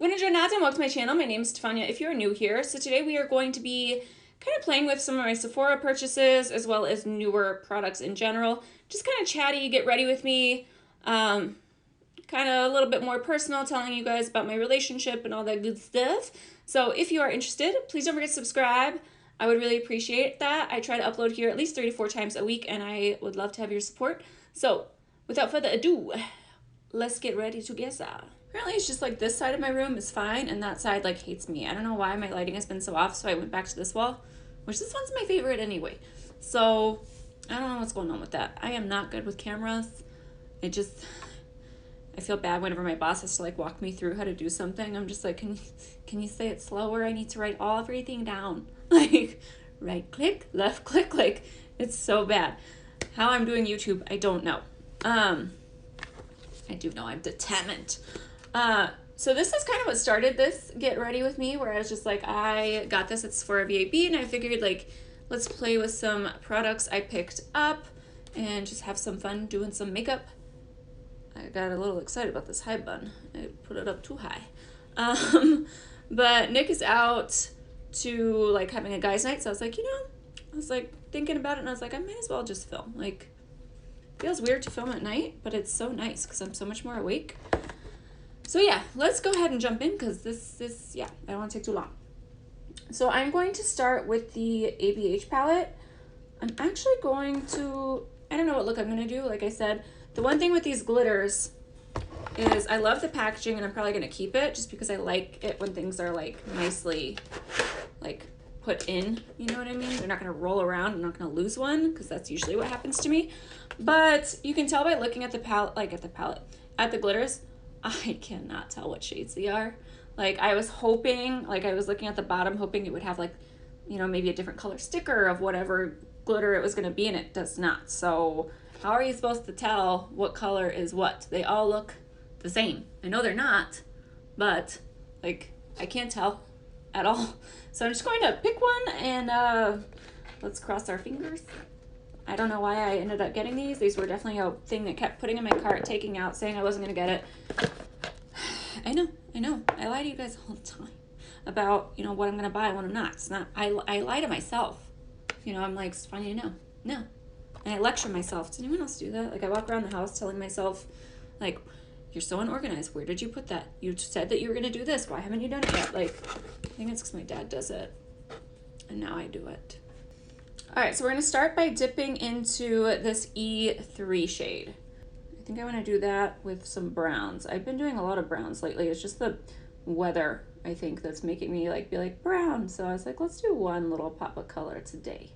Buongiorno and welcome to my channel. My name is Stefania if you're new here. So today we are going to be kind of playing with some of my Sephora purchases as well as newer products in general. Just kind of chatty, get ready with me. Kind of a little bit more personal, telling you guys about my relationship and all that good stuff. So if you are interested, please don't forget to subscribe. I would really appreciate that. I try to upload here at least 3 to 4 times a week and I would love to have your support. So without further ado, let's get ready to get started. Apparently it's just like this side of my room is fine and that side like hates me. I don't know why my lighting has been so off, so I went back to this wall, which this one's my favorite anyway. So I don't know what's going on with that. I am not good with cameras. I feel bad whenever my boss has to like walk me through how to do something. I'm just like, can you say it slower? I need to write everything down. Like right click, left click, like it's so bad. How I'm doing YouTube, I don't know. I do know I'm determined. So this is kind of what started this get ready with me, where I was just like, I got this at Sephora Vib and I figured like, let's play with some products I picked up and just have some fun doing some makeup. I got a little excited about this high bun. I put it up too high. But Nick is out to like having a guys night. So I was like, I was like thinking about it and I was like, I might as well just film. Like, feels weird to film at night, but it's so nice because I'm so much more awake. So yeah, let's go ahead and jump in because this, I don't want to take too long. So I'm going to start with the ABH palette. I'm actually going to, I don't know what look I'm going to do. Like I said, the one thing with these glitters is I love the packaging and I'm probably going to keep it just because I like it when things are like nicely like put in, you know what I mean? They're not going to roll around. I'm not going to lose one because that's usually what happens to me. But you can tell by looking at the palette, at the glitters, I cannot tell what shades they are. Like I was hoping, like I was looking at the bottom hoping it would have like, maybe a different color sticker of whatever glitter it was going to be, and it does not. So how are you supposed to tell what color is what? They all look the same. I know they're not, but like I can't tell at all. So I'm just going to pick one and let's cross our fingers. I don't know why I ended up getting these. These were definitely a thing that kept putting in my cart, taking out, saying I wasn't going to get it. I know. I lie to you guys all the time about, what I'm going to buy and what I'm not. It's not, I lie to myself. I'm like, Stefania, no. And I lecture myself. Does anyone else do that? Like I walk around the house telling myself, like, you're so unorganized. Where did you put that? You said that you were going to do this. Why haven't you done it yet? Like, I think it's because my dad does it. And now I do it. All right, so we're going to start by dipping into this E3 shade. I think I want to do that with some browns. I've been doing a lot of browns lately. It's just the weather, I think, that's making me like be like brown. So I was like, let's do one little pop of color today.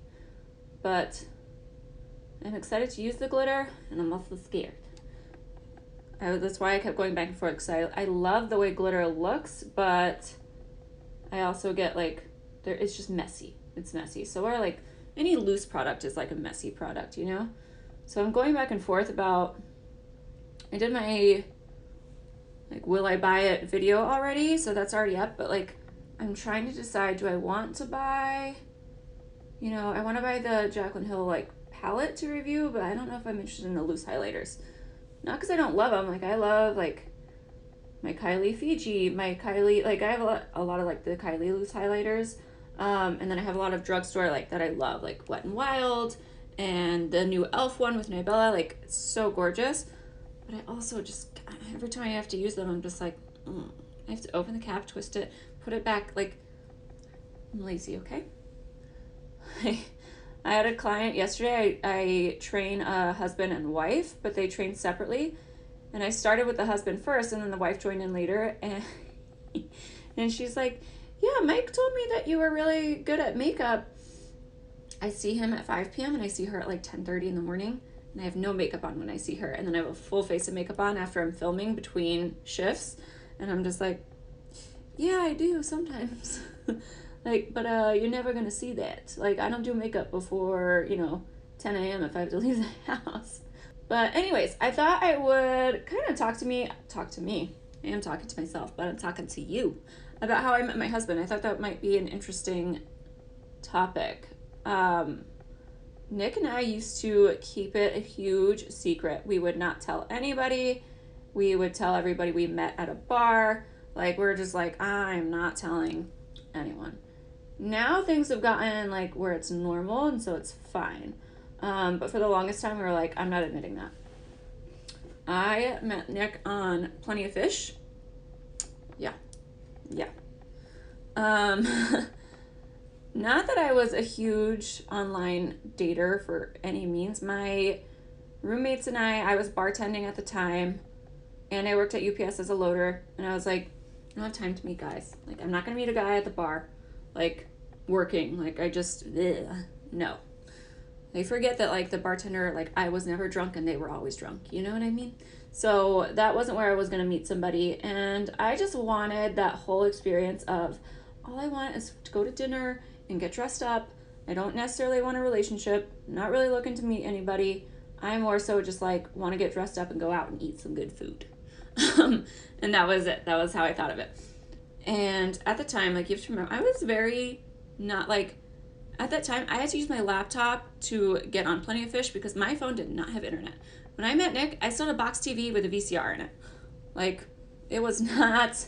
But I'm excited to use the glitter, and I'm also scared. That's why I kept going back and forth, because I love the way glitter looks, but I also get like, it's just messy. It's messy. So we're like, any loose product is like a messy product, So I'm going back and forth about, I did my, like, will I buy it video already? So that's already up, but like, I'm trying to decide, do I want to buy, I want to buy the Jaclyn Hill like palette to review, but I don't know if I'm interested in the loose highlighters. Not because I don't love them. Like I love like my Kylie Fiji, my Kylie, like I have a lot of like the Kylie loose highlighters. And then I have a lot of drugstore like that I love, like Wet n Wild and the new e.l.f. one with Nibella. Like it's so gorgeous. But I also just, every time I have to use them, I'm just like, I have to open the cap, twist it, put it back. Like, I'm lazy, okay? I had a client yesterday. I train a husband and wife, but they train separately. And I started with the husband first, and then the wife joined in later. And she's like, yeah, Mike told me that you were really good at makeup. I see him at 5 p.m. and I see her at like 10:30 in the morning. And I have no makeup on when I see her. And then I have a full face of makeup on after I'm filming between shifts. And I'm just like, yeah, I do sometimes. Like, but you're never going to see that. Like, I don't do makeup before, 10 a.m. if I have to leave the house. But anyways, I thought I would kind of talk to me. I am talking to myself, but I'm talking to you about how I met my husband. I thought that might be an interesting topic. Nick and I used to keep it a huge secret. We would not tell anybody. We would tell everybody we met at a bar. Like, we're just like, I'm not telling anyone. Now things have gotten like where it's normal, and so it's fine. But for the longest time, we were like, I'm not admitting that. I met Nick on Plenty of Fish. Yeah. Yeah. Not that I was a huge online dater for any means. My roommates and I was bartending at the time, and I worked at UPS as a loader, and I was like, I don't have time to meet guys. Like, I'm not going to meet a guy at the bar, like, working. Like, I just, no. They forget that, like, the bartender, like, I was never drunk and they were always drunk. You know what I mean? So that wasn't where I was going to meet somebody. And I just wanted that whole experience of, all I want is to go to dinner and get dressed up. I don't necessarily want a relationship. I'm not really looking to meet anybody. I more so just, like, want to get dressed up and go out and eat some good food. And that was it. That was how I thought of it. And at the time, like, you have to remember, I was very not, like, at that time, I had to use my laptop to get on Plenty of Fish because my phone did not have internet. When I met Nick, I still had a box TV with a VCR in it. Like, it was not,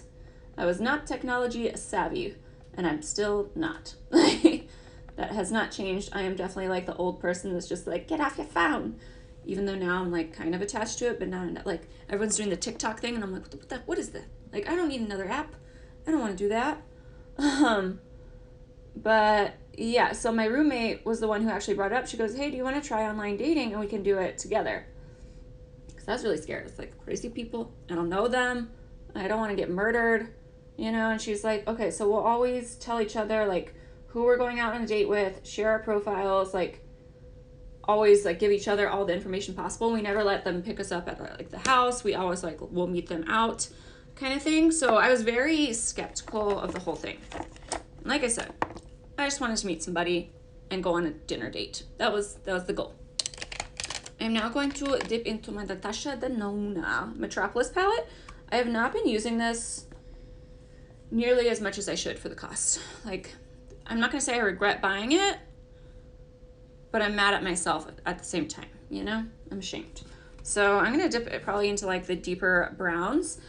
I was not technology savvy, and I'm still not. That has not changed. I am definitely like the old person that's just like, get off your phone. Even though now I'm like kind of attached to it, but not like everyone's doing the TikTok thing, and I'm like, what is that? Like, I don't need another app. I don't want to do that. But yeah, so my roommate was the one who actually brought it up. She goes, hey, do you want to try online dating and we can do it together? Because I was really scared. It's like crazy people. I don't know them. I don't want to get murdered, you know? And she's like, okay, so we'll always tell each other like who we're going out on a date with, share our profiles, like always like give each other all the information possible. We never let them pick us up at like the house. We always like, we'll meet them out kind of thing. So I was very skeptical of the whole thing. And like I said, I just wanted to meet somebody and go on a dinner date. That was the goal. I'm now going to dip into my Natasha Denona Metropolis palette. I have not been using this nearly as much as I should for the cost. Like, I'm not going to say I regret buying it, but I'm mad at myself at the same time, you know? I'm ashamed. So I'm going to dip it probably into like the deeper browns.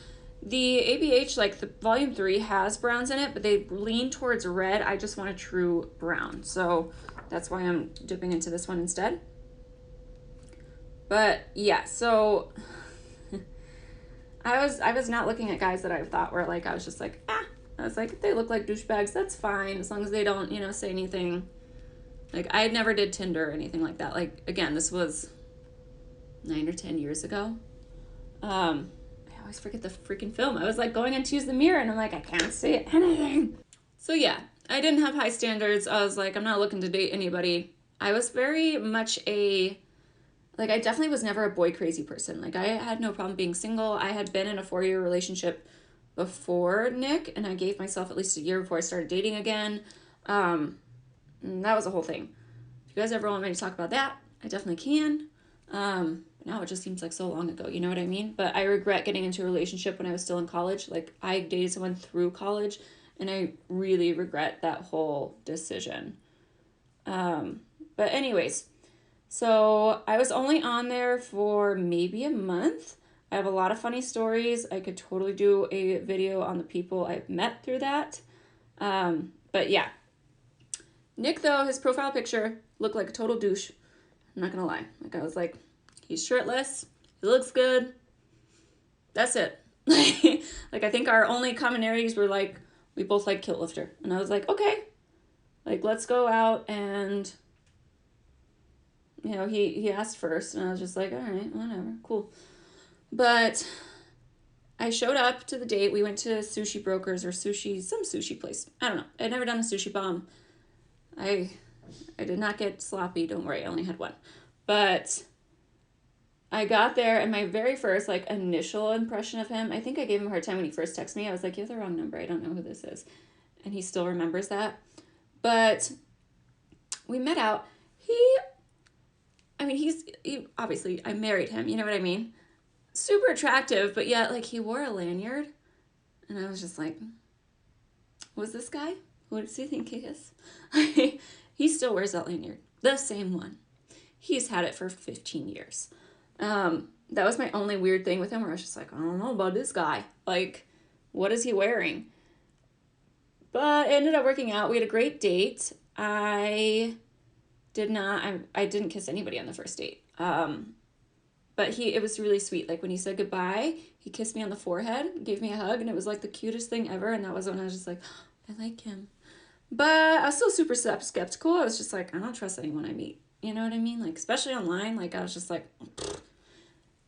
The ABH, like the volume 3 has browns in it, but they lean towards red. I just want a true brown. So that's why I'm dipping into this one instead. But yeah, so I was not looking at guys that I thought were like, I was just like, I was like, if they look like douchebags, that's fine. As long as they don't, you know, say anything. Like, I never did Tinder or anything like that. Like, again, this was 9 or 10 years ago. I always forget the freaking film. I was like going in to use the mirror and I'm like, I can't see anything. So yeah, I didn't have high standards. I was like, I'm not looking to date anybody. I was very much I definitely was never a boy crazy person. Like, I had no problem being single. I had been in a 4-year relationship before Nick, and I gave myself at least a year before I started dating again. And that was a whole thing. If you guys ever want me to talk about that, I definitely can. Now it just seems like so long ago, you know what I mean? But I regret getting into a relationship when I was still in college. Like, I dated someone through college, and I really regret that whole decision. But anyways, so I was only on there for maybe a month. I have a lot of funny stories. I could totally do a video on the people I've met through that. But yeah. Nick, though, his profile picture looked like a total douche. I'm not gonna lie. Like, I was like, he's shirtless. He looks good. That's it. Like, I think our only commonalities were, like, we both like Kilt Lifter. And I was like, okay. Like, let's go out and, you know, he asked first. And I was just like, all right, whatever, cool. But I showed up to the date. We went to Sushi Brokers or some sushi place. I don't know. I'd never done a sushi bomb. I did not get sloppy. Don't worry. I only had one. But I got there, and my very first, like, initial impression of him, I think I gave him a hard time when he first texted me. I was like, you have the wrong number. I don't know who this is. And he still remembers that. But we met out. He obviously, I married him. You know what I mean? Super attractive, but yet, like, he wore a lanyard. And I was just like, was this guy? What does he think he is? He still wears that lanyard. The same one. He's had it for 15 years. That was my only weird thing with him, where I was just like, I don't know about this guy. Like, what is he wearing? But it ended up working out. We had a great date. I didn't kiss anybody on the first date. But it was really sweet. Like when he said goodbye, he kissed me on the forehead, gave me a hug, and it was like the cutest thing ever. And that was when I was just like, oh, I like him. But I was still super skeptical. I was just like, I don't trust anyone I meet. You know what I mean? Like, especially online, like I was just like, pfft.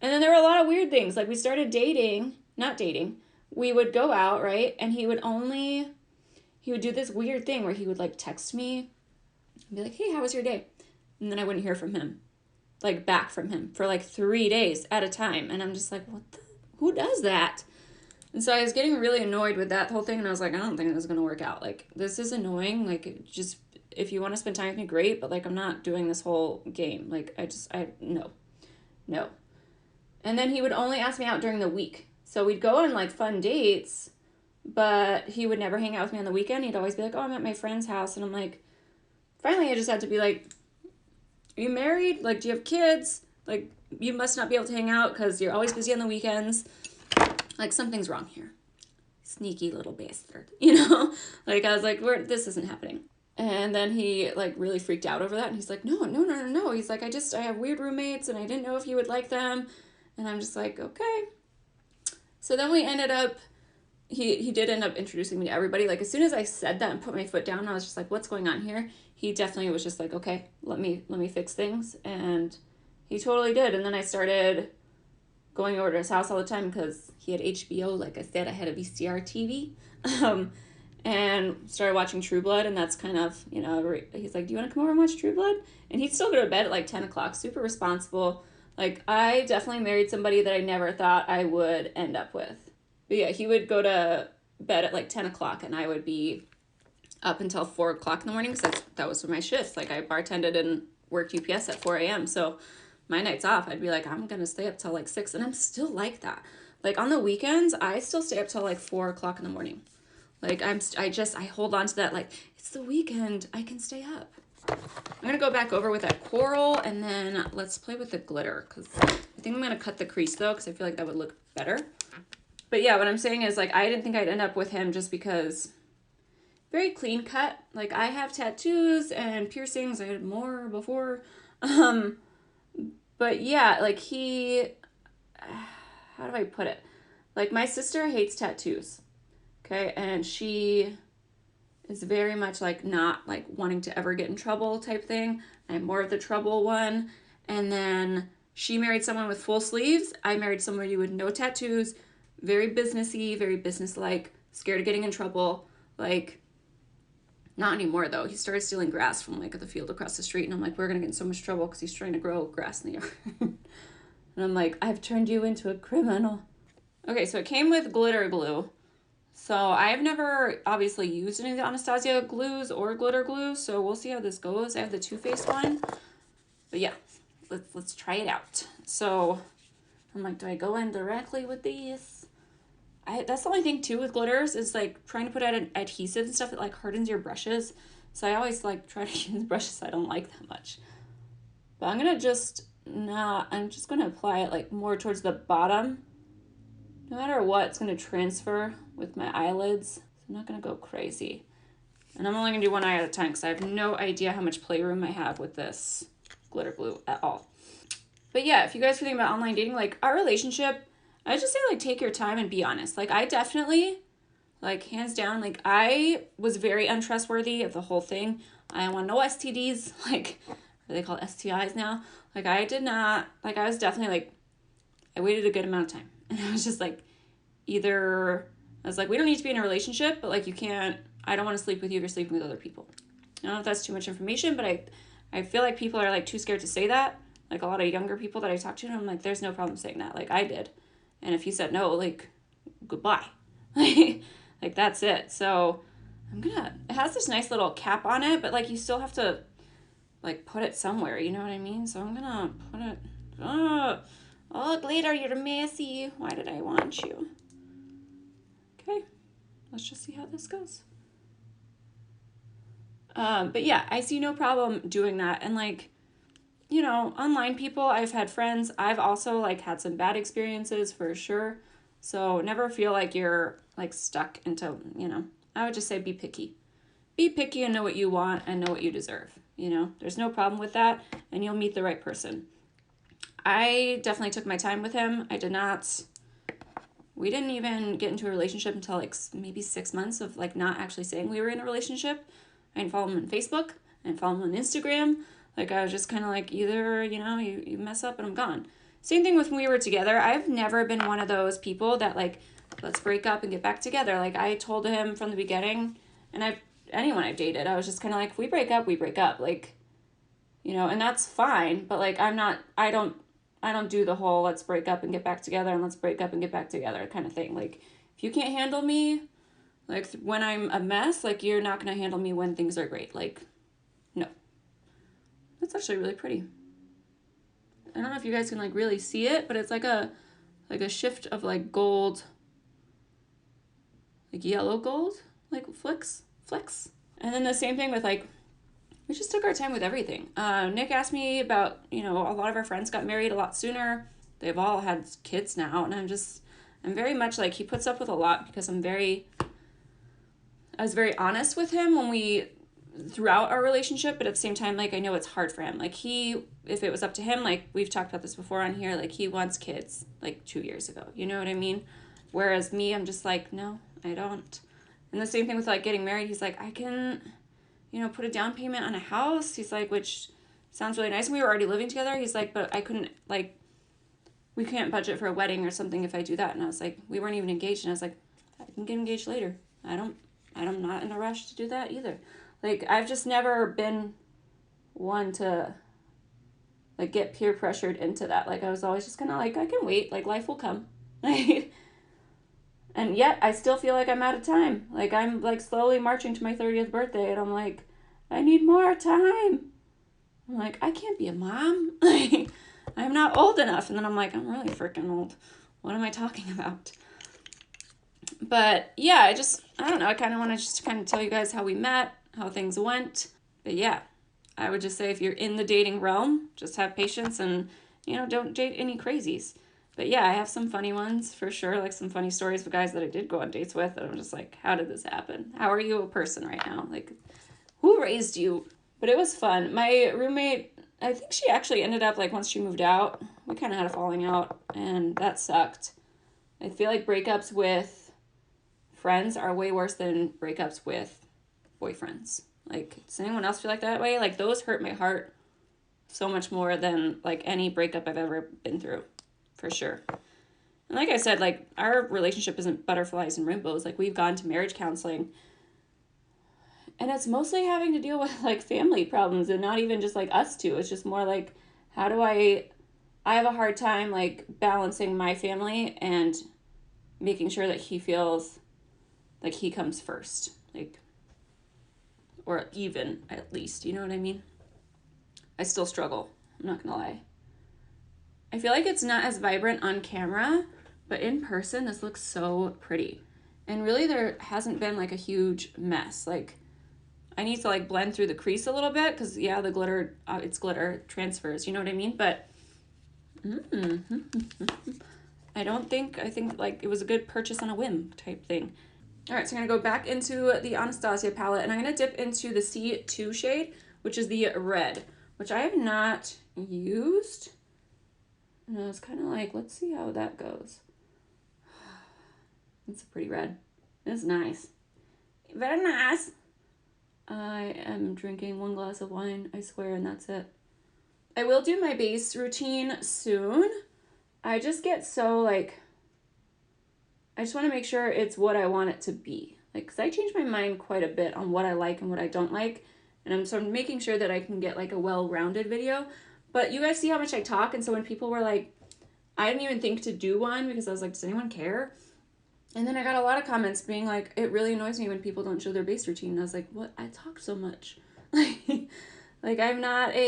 And then there were a lot of weird things. Like we started not dating. We would go out, right? And he would do this weird thing where he would like text me and be like, hey, how was your day? And then I wouldn't hear from him, like back from him for like 3 days at a time. And I'm just like, who does that? And so I was getting really annoyed with that whole thing. And I was like, I don't think this is going to work out. Like, this is annoying. Like, just, if you want to spend time with me, great. But like, I'm not doing this whole game. Like, no. And then he would only ask me out during the week. So we'd go on like fun dates, but he would never hang out with me on the weekend. He'd always be like, oh, I'm at my friend's house. And I'm like, finally, I just had to be like, are you married? Like, do you have kids? Like, you must not be able to hang out because you're always busy on the weekends. Like, something's wrong here. Sneaky little bastard, you know? Like, I was like, this isn't happening. And then he, like, really freaked out over that. And he's like, no. He's like, I have weird roommates, and I didn't know if you would like them. And I'm just like, okay. So then we ended up, he did end up introducing me to everybody. Like, as soon as I said that and put my foot down, I was just like, what's going on here? He definitely was just like, okay, let me fix things. And he totally did. And then I started going over to his house all the time because he had HBO. Like I said, I had a VCR TV. And started watching True Blood. And that's kind of, you know, he's like, do you want to come over and watch True Blood? And he'd still go to bed at like 10 o'clock, super responsible. Like, I definitely married somebody that I never thought I would end up with. But yeah, he would go to bed at like 10 o'clock and I would be up until 4 o'clock in the morning because that was my shifts. Like, I bartended and worked UPS at 4 a.m. So my nights off, I'd be like, I'm going to stay up till like 6. And I'm still like that. Like, on the weekends, I still stay up till like 4 o'clock in the morning. Like, I hold on to that, like, it's the weekend, I can stay up. I'm going to go back over with that coral, and then let's play with the glitter, because I think I'm going to cut the crease, though, because I feel like that would look better. But yeah, what I'm saying is, like, I didn't think I'd end up with him just because very clean cut. Like, I have tattoos and piercings. I had more before. But yeah, like, how do I put it? Like, my sister hates tattoos, okay? And she is very much like not like wanting to ever get in trouble type thing. I'm more of the trouble one. And then she married someone with full sleeves. I married somebody with no tattoos, very businessy, very businesslike, scared of getting in trouble. Like, not anymore though. He started stealing grass from like the field across the street, and I'm like, we're gonna get in so much trouble because he's trying to grow grass in the yard. And I'm like, I've turned you into a criminal. Okay, so it came with glitter glue. So I've never obviously used any of the Anastasia glues or glitter glue, so we'll see how this goes. I have the Too Faced one, but yeah, let's try it out. So I'm like, do I go in directly with these? That's the only thing too with glitters is like trying to put out an adhesive and stuff that like hardens your brushes. So I always like try to use brushes I don't like that much. But I'm just gonna apply it like more towards the bottom. No matter what, it's going to transfer with my eyelids. So I'm not going to go crazy. And I'm only going to do one eye at a time because I have no idea how much playroom I have with this glitter glue at all. But yeah, if you guys are thinking about online dating, like our relationship, I just say like take your time and be honest. Like I definitely, like hands down, like I was very untrustworthy of the whole thing. I want no STDs, like what are they called, STIs now? Like I did not, like I was definitely like, I waited a good amount of time. And I was just like, I was like, we don't need to be in a relationship, but like I don't want to sleep with you if you're sleeping with other people. I don't know if that's too much information, but I feel like people are like too scared to say that. Like a lot of younger people that I talk to, and I'm like, there's no problem saying that. Like I did. And if you said no, like, goodbye. Like that's it. So it has this nice little cap on it, but like you still have to like put it somewhere, you know what I mean? So I'm gonna put it, oh, glitter, you're messy. Why did I want you? Okay, let's just see how this goes. But yeah, I see no problem doing that. And like, online people, I've had friends. I've also like had some bad experiences for sure. So never feel like you're like stuck into, you know, I would just say be picky. Be picky and know what you want and know what you deserve. You know, there's no problem with that, and you'll meet the right person. I definitely took my time with him. We didn't even get into a relationship until like maybe 6 months of like not actually saying we were in a relationship. I didn't follow him on Facebook. I didn't follow him on Instagram. Like I was just kind of like, either, you know, you mess up and I'm gone. Same thing with when we were together. I've never been one of those people that like, let's break up and get back together. Like I told him from the beginning, and anyone I've dated, I was just kind of like, if we break up, we break up. Like, you know, and that's fine. But like, I don't do the whole let's break up and get back together and let's break up and get back together kind of thing. Like, if you can't handle me, like when I'm a mess, like you're not going to handle me when things are great. Like, no. That's actually really pretty. I don't know if you guys can like really see it, but it's like a shift of like gold, like yellow gold, like flecks. And then the same thing with like, we just took our time with everything. Nick asked me about, you know, a lot of our friends got married a lot sooner. They've all had kids now. And I'm very much like, he puts up with a lot because I was very honest with him throughout our relationship, but at the same time, like, I know it's hard for him. Like if it was up to him, like we've talked about this before on here, like he wants kids like 2 years ago. You know what I mean? Whereas me, I'm just like, no, I don't. And the same thing with like getting married. He's like, I can, you know, put a down payment on a house. He's like, which sounds really nice. And we were already living together. He's like, but I couldn't, like, we can't budget for a wedding or something if I do that. And I was like, we weren't even engaged. And I was like, I can get engaged later. I'm not in a rush to do that either. Like, I've just never been one to, like, get peer pressured into that. Like, I was always just kind of like, I can wait. Like, life will come. And yet, I still feel like I'm out of time. Like, I'm, like, slowly marching to my 30th birthday, and I'm like, I need more time. I'm like, I can't be a mom. Like, I'm not old enough. And then I'm like, I'm really freaking old. What am I talking about? But, yeah, I don't know. I kind of want to just kind of tell you guys how we met, how things went. But, yeah, I would just say if you're in the dating realm, just have patience and, you know, don't date any crazies. But yeah, I have some funny ones for sure, like some funny stories of guys that I did go on dates with. And I'm just like, how did this happen? How are you a person right now? Like, who raised you? But it was fun. My roommate, I think she actually ended up, like, once she moved out, we kind of had a falling out, and that sucked. I feel like breakups with friends are way worse than breakups with boyfriends. Like, does anyone else feel like that way? Like, those hurt my heart so much more than, like, any breakup I've ever been through. For sure. And like I said, like, our relationship isn't butterflies and rainbows. Like, we've gone to marriage counseling, and it's mostly having to deal with like family problems, and not even just like us two. It's just more like, how do I have a hard time like balancing my family and making sure that he feels like he comes first, like, or even at least, you know what I mean? I still struggle. I'm not gonna lie. I feel like it's not as vibrant on camera, but in person, this looks so pretty. And really, there hasn't been like a huge mess. Like, I need to like blend through the crease a little bit because, yeah, the glitter, it's glitter, transfers, you know what I mean? But I think like it was a good purchase on a whim type thing. All right, so I'm going to go back into the Anastasia palette, and I'm going to dip into the C2 shade, which is the red, which I have not used. And I was kind of like, let's see how that goes. It's a pretty red. It's nice. Very nice. I am drinking 1 glass of wine, I swear, and that's it. I will do my base routine soon. I just get so, like, I just want to make sure it's what I want it to be. Like, because I change my mind quite a bit on what I like and what I don't like. And I'm making sure that I can get, like, a well-rounded video. But you guys see how much I talk, and so when people were like, I didn't even think to do one because I was like, does anyone care? And then I got a lot of comments being like, it really annoys me when people don't show their base routine. And I was like, what? I talk so much. Like, I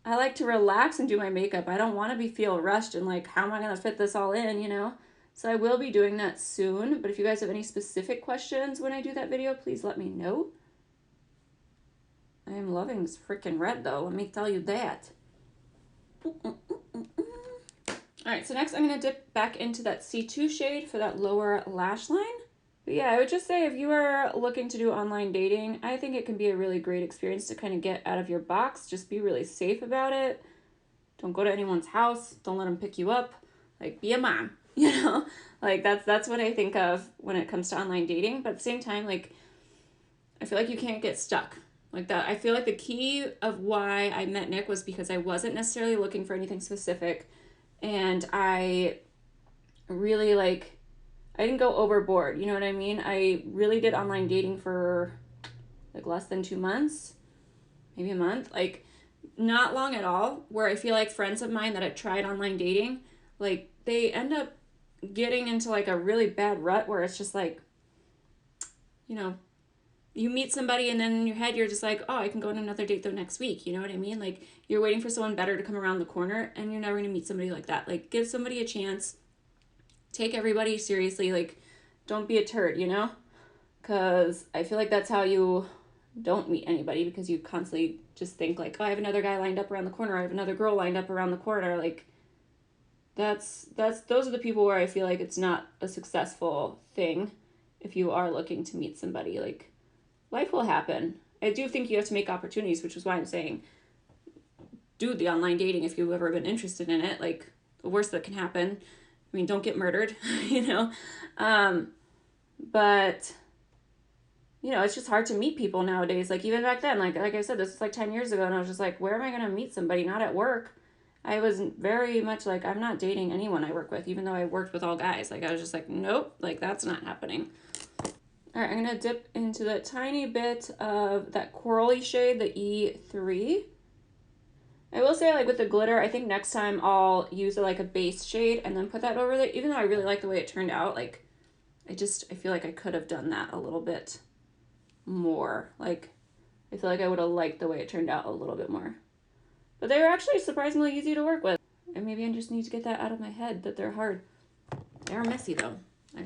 like to relax and do my makeup. I don't want to feel rushed and like, how am I going to fit this all in, you know? So I will be doing that soon. But if you guys have any specific questions when I do that video, please let me know. I am loving this freaking red, though. Let me tell you that. All right, so next I'm going to dip back into that C2 shade for that lower lash line. But yeah, I would just say if you are looking to do online dating, I think it can be a really great experience to kind of get out of your box. Just be really safe about it. Don't go to anyone's house. Don't let them pick you up. Like, be a mom, you know? Like, that's what I think of when it comes to online dating. But at the same time, like, I feel like you can't get stuck like that. I feel like the key of why I met Nick was because I wasn't necessarily looking for anything specific. And I really, like, I didn't go overboard. You know what I mean? I really did online dating for, like, less than 2 months. Maybe a month. Like, not long at all, where I feel like friends of mine that have tried online dating, like, they end up getting into, like, a really bad rut where it's just, like, you know, you meet somebody and then in your head you're just like, oh, I can go on another date though next week. You know what I mean? Like, you're waiting for someone better to come around the corner and you're never going to meet somebody like that. Like, give somebody a chance. Take everybody seriously. Like, don't be a turd, you know? Because I feel like that's how you don't meet anybody, because you constantly just think like, oh, I have another guy lined up around the corner. I have another girl lined up around the corner. Like, those are the people where I feel like it's not a successful thing if you are looking to meet somebody. Like, life will happen. I do think you have to make opportunities, which is why I'm saying do the online dating if you've ever been interested in it. Like, the worst that can happen, I mean, don't get murdered, you know? But, you know, it's just hard to meet people nowadays. Like, even back then, like I said, this was like 10 years ago, and I was just like, where am I going to meet somebody? Not at work. I was very much like, I'm not dating anyone I work with, even though I worked with all guys. Like, I was just like, nope, like, that's not happening. All right, I'm going to dip into the tiny bit of that corally shade, the E3. I will say, like, with the glitter, I think next time I'll use like a base shade and then put that over there. Even though I really like the way it turned out, like, I feel like I could have done that a little bit more. Like, I feel like I would have liked the way it turned out a little bit more. But they were actually surprisingly easy to work with. And maybe I just need to get that out of my head, that they're hard. They're messy, though. I'm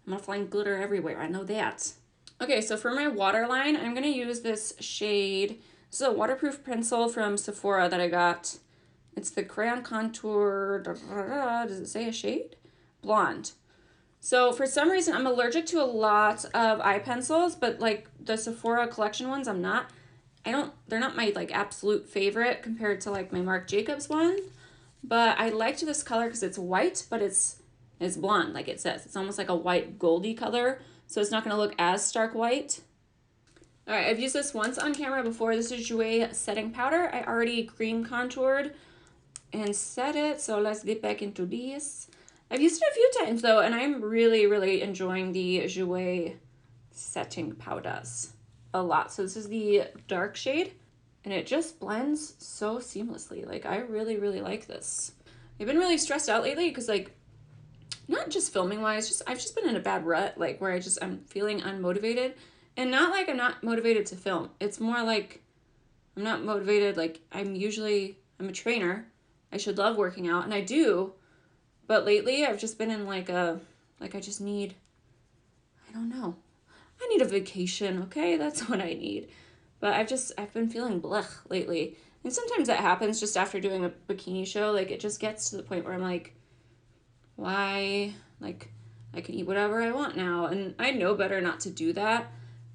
gonna find glitter everywhere. I know that. Okay, so for my waterline, I'm gonna use this shade. This is a waterproof pencil from Sephora that I got. It's the Crayon Contour, does it say a shade? Blonde. So for some reason, I'm allergic to a lot of eye pencils, but like the Sephora collection ones, I'm not. They're not my like absolute favorite compared to like my Marc Jacobs one. But I liked this color because it's white, but it's blonde, like it says. It's almost like a white goldy color, so it's not going to look as stark white. All right, I've used this once on camera before. This is Jouer setting powder. I already cream contoured and set it, so let's dip back into this. I've used it a few times though, and I'm really, really enjoying the Jouer setting powders a lot. So this is the dark shade, and it just blends so seamlessly. Like, I really, really like this. I've been really stressed out lately because, like, not just filming wise, I've just been in a bad rut, like, where I'm feeling unmotivated. And not like I'm not motivated to film. It's more like I'm not motivated. Like, I'm a trainer. I should love working out, and I do. But lately I've just been in like I just need, I don't know. I need a vacation, okay? That's what I need. But I've been feeling blech lately. And sometimes that happens just after doing a bikini show. Like, it just gets to the point where I'm like, why? Like, I can eat whatever I want now. And I know better not to do that.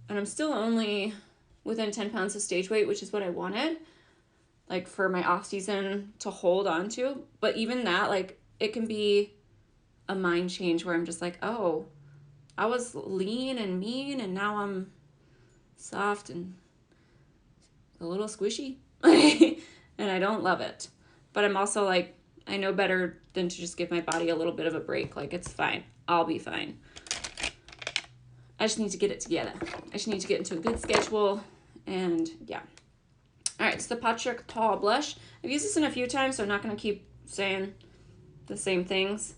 And I'm still only within 10 pounds of stage weight, which is what I wanted, like, for my off season to hold on to. But even that, like, it can be a mind change where I'm just like, oh, I was lean and mean, and now I'm soft and a little squishy. And I don't love it. But I'm also like, I know better than to just give my body a little bit of a break. Like, it's fine. I'll be fine. I just need to get it together. I just need to get into a good schedule, and yeah. All right, so the Patrick Tall Blush. I've used this in a few times, so I'm not going to keep saying the same things.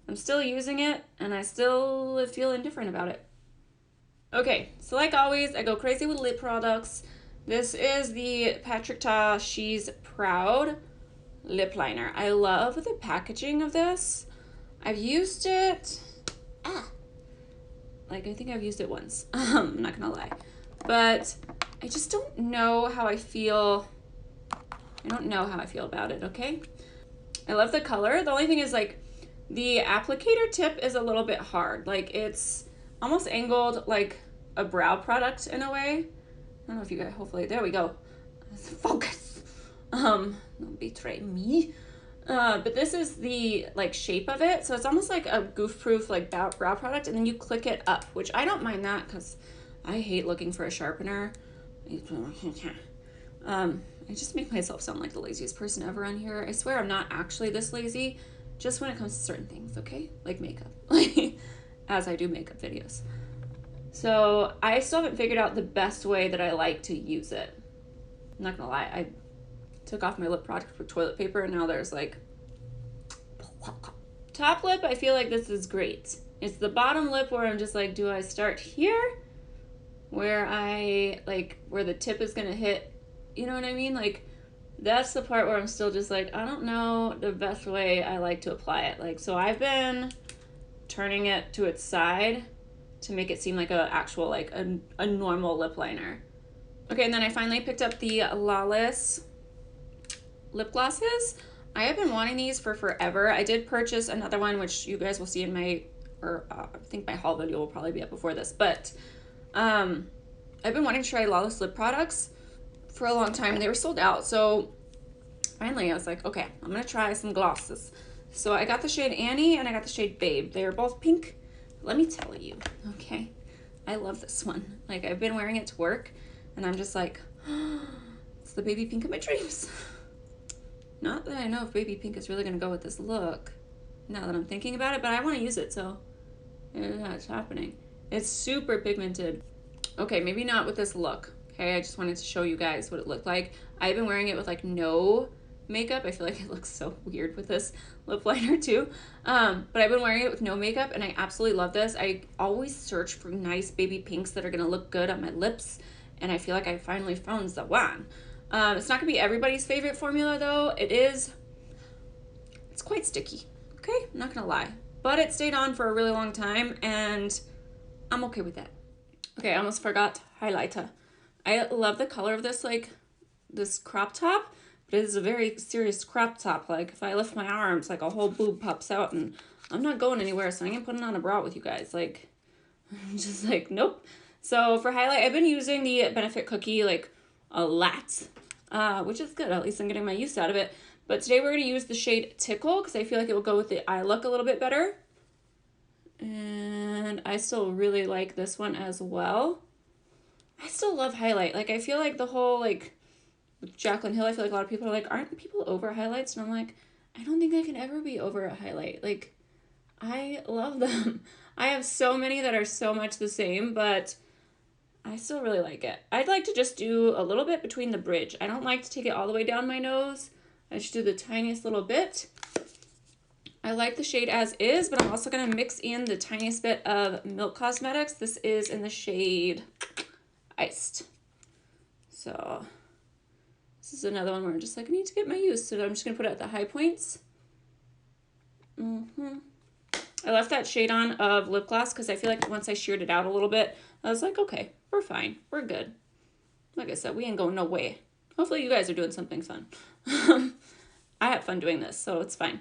I'm still using it, and I still feel indifferent about it. Okay, so like always, I go crazy with lip products. This is the Patrick Ta She's Proud lip liner. I love the packaging of this. I've used it, like, I think I've used it once. I'm not gonna lie. But I just don't know how I feel. I don't know how I feel about it, okay? I love the color. The only thing is like the applicator tip is a little bit hard. Like it's almost angled like a brow product in a way. I don't know if you guys, hopefully, there we go. Focus. Don't betray me. But this is the like shape of it. So it's almost like a goof-proof like brow product, and then you click it up, which I don't mind that because I hate looking for a sharpener. I just make myself sound like the laziest person ever on here. I swear I'm not actually this lazy, just when it comes to certain things, okay? Like makeup, as I do makeup videos. So I still haven't figured out the best way that I like to use it. I'm not gonna lie, I took off my lip product with toilet paper and now there's like, top lip, I feel like this is great. It's the bottom lip where I'm just like, do I start here? Where the tip is gonna hit, you know what I mean? Like, that's the part where I'm still just like, I don't know the best way I like to apply it. Like, so I've been turning it to its side to make it seem like a actual, like a normal lip liner. Okay, and then I finally picked up the Lawless lip glosses. I have been wanting these for forever. I did purchase another one, which you guys will see in my, I think my haul video will probably be up before this, but I've been wanting to try Lawless lip products for a long time. They were sold out, so finally I was like, okay, I'm gonna try some glosses. So I got the shade Annie and I got the shade Babe. They are both pink. Let me tell you, okay, I love this one. Like, I've been wearing it to work and I'm just like, oh, it's the baby pink of my dreams. Not that I know if baby pink is really gonna go with this look now that I'm thinking about it, but I want to use it, so yeah, it's happening. It's super pigmented. Okay, maybe not with this look. Okay, I just wanted to show you guys what it looked like. I've been wearing it with like no makeup. I feel like it looks so weird with this lip liner too. But I've been wearing it with no makeup and I absolutely love this. I always search for nice baby pinks that are gonna look good on my lips, and I feel like I finally found the one. It's not gonna be everybody's favorite formula though. It's quite sticky, okay? I'm not gonna lie. But it stayed on for a really long time and I'm okay with that. Okay, I almost forgot highlighter. I love the color of this, like, this crop top, but it is a very serious crop top. Like, if I lift my arms, like, a whole boob pops out, and I'm not going anywhere, so I ain't putting on a bra with you guys. Like, I'm just like, nope. So, for highlight, I've been using the Benefit Cookie, like, a lot, which is good. At least I'm getting my use out of it. But today we're going to use the shade Tickle, because I feel like it will go with the eye look a little bit better. And I still really like this one as well. I still love highlight. Like, I feel like the whole, like, with Jaclyn Hill, I feel like a lot of people are like, aren't people over highlights? And I'm like, I don't think I can ever be over a highlight. Like, I love them. I have so many that are so much the same, but I still really like it. I'd like to just do a little bit between the bridge. I don't like to take it all the way down my nose. I just do the tiniest little bit. I like the shade as is, but I'm also going to mix in the tiniest bit of Milk Cosmetics. This is in the shade Iced. So this is another one where I'm just like, I need to get my use. So I'm just going to put it at the high points. I left that shade on of lip gloss because I feel like once I sheared it out a little bit, I was like, okay, we're fine. We're good. Like I said, we ain't going no way. Hopefully you guys are doing something fun. I have fun doing this, so it's fine.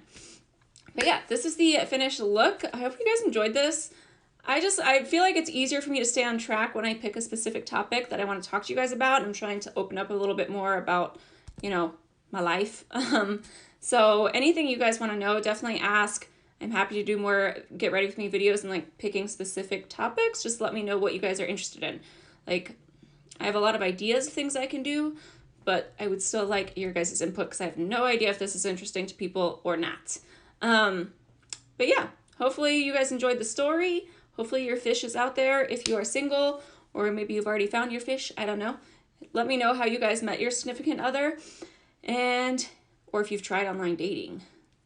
But yeah, this is the finished look. I hope you guys enjoyed this. I feel like it's easier for me to stay on track when I pick a specific topic that I want to talk to you guys about. I'm trying to open up a little bit more about, you know, my life. So anything you guys want to know, definitely ask. I'm happy to do more get ready with me videos and like picking specific topics. Just let me know what you guys are interested in. Like, I have a lot of ideas of things I can do, but I would still like your guys' input because I have no idea if this is interesting to people or not. But yeah, hopefully you guys enjoyed the story. Hopefully your fish is out there if you are single, or maybe you've already found your fish. I don't know. Let me know how you guys met your significant other, or if you've tried online dating.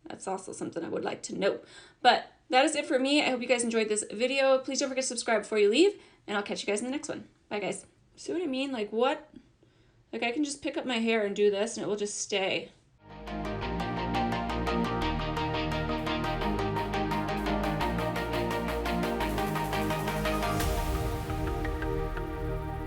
That's also something I would like to know. But that is it for me. I hope you guys enjoyed this video. Please don't forget to subscribe before you leave, and I'll catch you guys in the next one. Bye, guys. See what I mean? Like, what? Like, I can just pick up my hair and do this, and it will just stay.